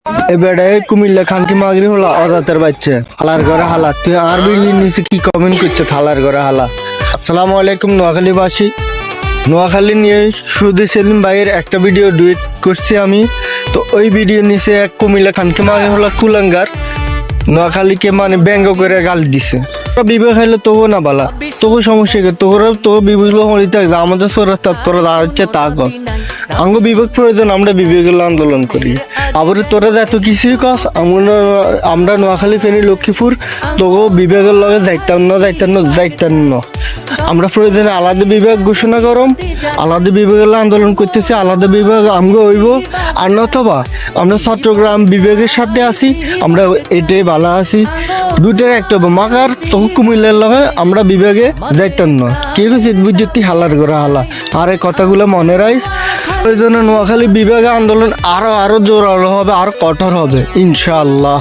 এবারে কুমিল্লা খানকি মাগরি হলো অজাতের বাচ্চা হালার ঘরে হালা তুই আর বিল্ডিং নিচে কি কমেন্ট করছে হালার ঘরে হালা। আসসালামু আলাইকুম নোয়াখালীবাসী। নোয়াখালী নিয়ে সুদী সেলিম ভাইয়ের একটা ভিডিও ডুয়েট করছি আমি। তো ওই ভিডিও নিচে এক কুমিল্লা খানকি মাগরি হলো কুলাঙ্গার নোয়াখালীকে মানে ব্যঙ্গ করে গাল দিছে। বিবেক খাইলে তবু না বালা তবু সমস্যা কি তোরা তো বিবেক হরিতে আমাদের সরাস্তা তোরা হচ্ছে তা কর আঙ্গ বিবেক প্রয়োজন আমরা বিবেকের আন্দোলন করি। আবার তোরা এত কিছুই কস আমরা নোয়াখালী ফেনী লক্ষ্মীপুর তবু বিবেকের লগে যাইতাম না আমরা প্রয়োজনে আলাদা বিভাগ ঘোষণা করম আলাদা বিভাগের আন্দোলন করতেছি আলাদা বিভাগ আমগো হইব আর নতবা আমরা চট্টগ্রাম বিভাগের সাথে আছি আমরা এটাই ভালো আছি দুইটার একটা মাকার তখন কুমিল্লার লগে আমরা বিভাগে যাইতাম না কে বুঝতি হালার করে হালা আর এই কথাগুলো মনে রাইস। প্রয়োজনে নোয়াখালী বিভাগে আন্দোলন আরো জোরালো হবে আর কঠোর হবে ইনশাআল্লাহ।